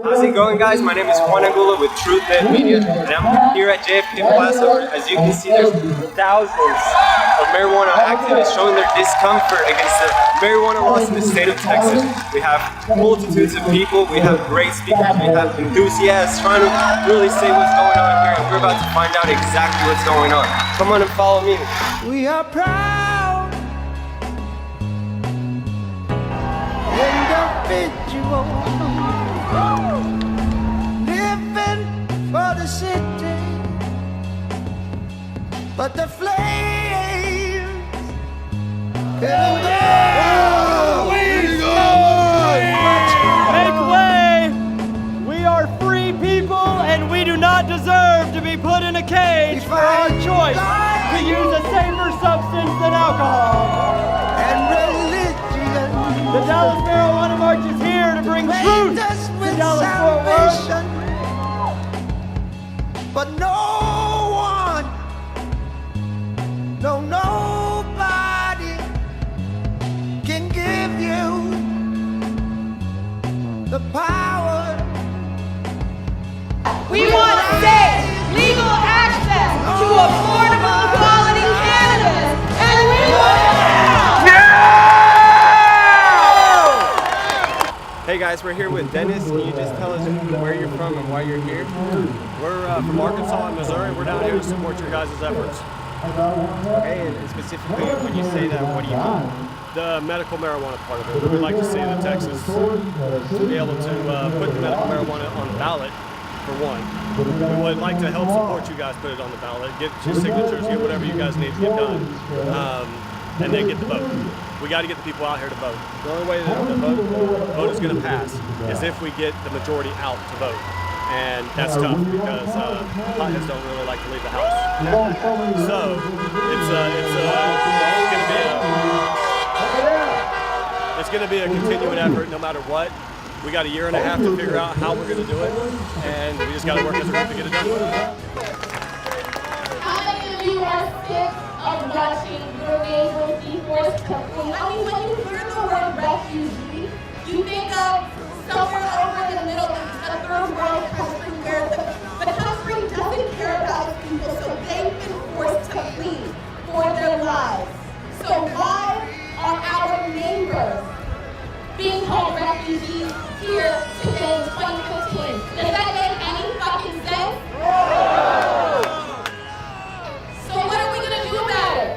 How's it going, guys? My name is Juan Angulo with Truth Net Media, and I'm here at JFK Plaza. As you can see, there's thousands of marijuana activists showing their discomfort against the marijuana laws in the state of Texas. We have multitudes of people, we have great speakers, we have enthusiasts trying to really say what's going on here, and we're about to find out exactly what's going on. Come on and follow me. We are proud individuals living for the city, but the flames couldn't go. Make way! We are free people and we do not deserve to be put in a cage for our choice to use a safer substance than alcohol. And religion, The Dallas Marijuana March is here to bring truth to Dallas-Fort Worth. but nobody can give you the power. We want safe, legal access to affordable quality cannabis, and we want it now! Hey guys, we're here with Dennis. Can you just tell us where you're from and why you're here? We're from Arkansas and Missouri. We're down here to support your guys' efforts. Okay, and specifically when you say that, what do you mean? The medical marijuana part of it. We'd like to see that Texas be able to put the medical marijuana on the ballot, for one. We would like to help support you guys put it on the ballot, get your signatures, get whatever you guys need to get done, and then get the vote. We got to get the people out here to vote. The only way that the vote is going to pass is if we get the majority out to vote. And that's tough because potheads don't really like to leave the house. So it's going to be a continuing effort no matter what. We got a year and a half to figure out how we're going to do it, and we just got to work as a group to get it done. How many of you are sick of watching your neighbors be forced to flee? I mean, when you hear the word refugee, you think of somewhere over in the middle of a third world country where the country doesn't care about its people, so they've been forced to flee for their lives. So why are our neighbors being called refugees here today in 2015? Does that make any fucking sense? So what are we gonna do about it?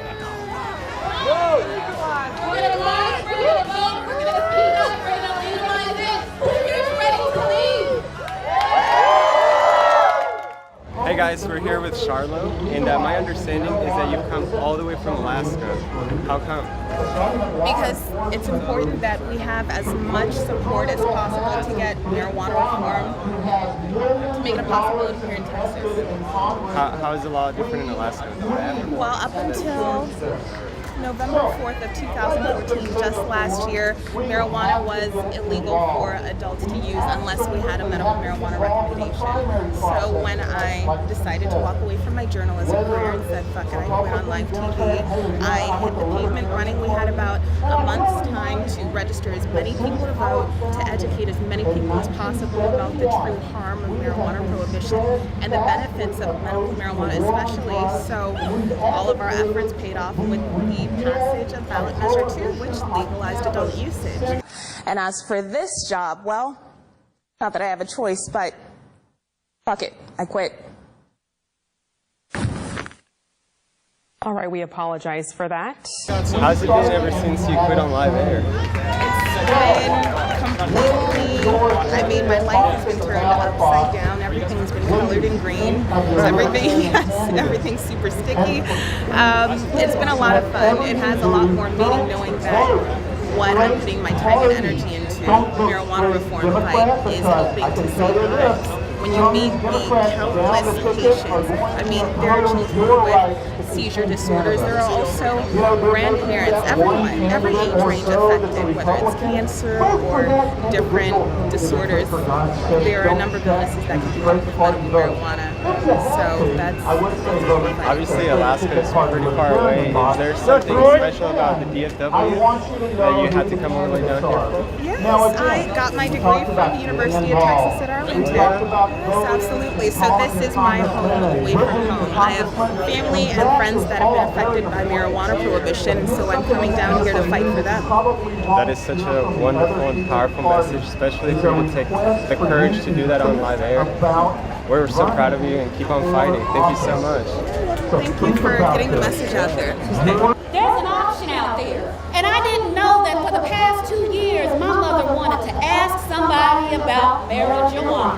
We're gonna march, we're gonna vote, we're gonna speak up, we're gonna legalize it. Who's ready to leave? Hey guys, we're here with Charlo, and my understanding is that you've come all the way from Alaska. How come? Because it's important that we have as much support as possible to get marijuana reform, to make it a possibility here in Texas. How is the law different in Alaska? Well, up until November 4th of 2014, just last year, marijuana was illegal for adults to use unless we had a medical marijuana recommendation. So when I decided to walk away from my journalism career and said, fuck it, I went on live TV, I hit the pavement running. We had about a month's time to register as many people to vote, to educate as many people as possible about the true harm of marijuana prohibition and the benefits of medical marijuana especially. So all of our efforts paid off with the passage of ballot measure 2, which legalized adult usage. And as for this job, well, not that I have a choice, but fuck it, I quit. All right, we apologize for that. How's it been ever since you quit on live air? I mean, my life has been turned upside down. Everything's been colored in green. Everything's super sticky. It's been a lot of fun. It has a lot more meaning knowing that what I'm putting my time and energy into, marijuana reform fight, is helping to save lives. When you meet the countless patients, I mean, there are children with seizure disorders, there are also grandparents, everyone, every age range affected, whether it's cancer or different disorders. There are a number of illnesses that can be helped with medical marijuana. So that's Obviously, Alaska is pretty far away. Is there something special about the DFW that you had to come all the way down here? Yes, I got my degree from the University of Texas at Arlington. Yes, absolutely. So this is my home away from home. I have family and friends that have been affected by marijuana prohibition, so I'm coming down here to fight for them. That is such a wonderful and powerful message, especially for you to take the courage to do that on live air. We're so proud of you and keep on fighting. Thank you so much. Thank you for getting the message out there. There's an option out there. And I didn't know that for the past 2 years, my mother wanted to ask somebody about marijuana.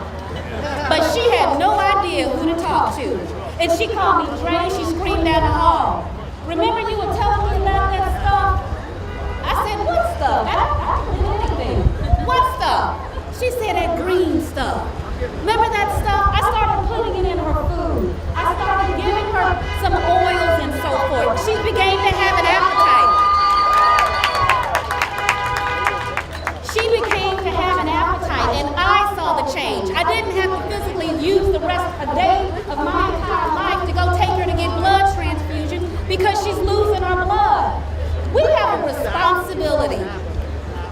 But she had no idea who to talk to. And she called me Dre, she screamed down the hall. Remember you were telling me about that stuff? I said, what stuff? I don't do anything. What stuff? She said that green stuff. Remember that stuff? I started putting it in her food. I started giving her some oils and so forth. She began to have an appetite. She began to have an appetite, and I saw the change. I didn't have to physically use the rest of the day of my entire life to go take her to get blood transfusion because she's losing her blood. We have a responsibility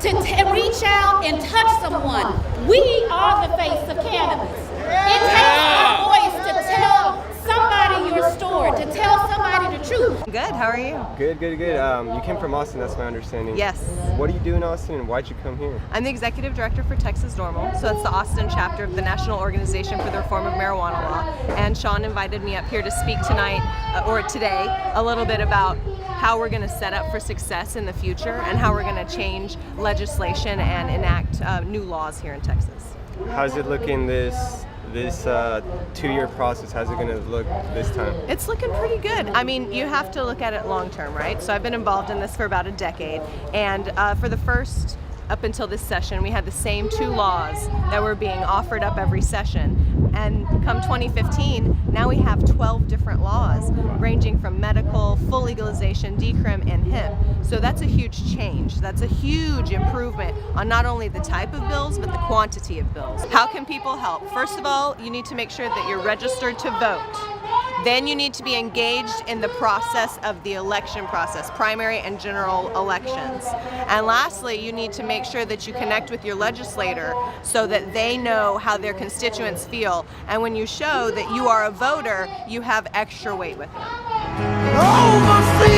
to reach out and touch someone. We are the face of cannabis. It takes our voice to tell somebody your story, to tell somebody the truth. Good, how are you? Good, good, good. You came from Austin, that's my understanding. Yes. What do you do in Austin and why'd you come here? I'm the executive director for Texas NORML, so that's the Austin chapter of the National Organization for the Reform of Marijuana Law. And Sean invited me up here to speak tonight, or today, a little bit about how we're going to set up for success in the future and how we're going to change legislation and enact new laws here in Texas. How's it looking this 2-year process? How's it going to look this time? It's looking pretty good. I mean, you have to look at it long term, right? So I've been involved in this for about a decade, and for the first, up until this session, we had the same 2 laws that were being offered up every session. And come 2015, now we have 12 different laws ranging from medical, full legalization, decrim, and hemp. So that's a huge change. That's a huge improvement on not only the type of bills, but the quantity of bills. How can people help? First of all, you need to make sure that you're registered to vote. Then you need to be engaged in the process of the election process, primary and general elections. And lastly, you need to make sure that you connect with your legislator so that they know how their constituents feel. And when you show that you are a voter, you have extra weight with them. Overfeel.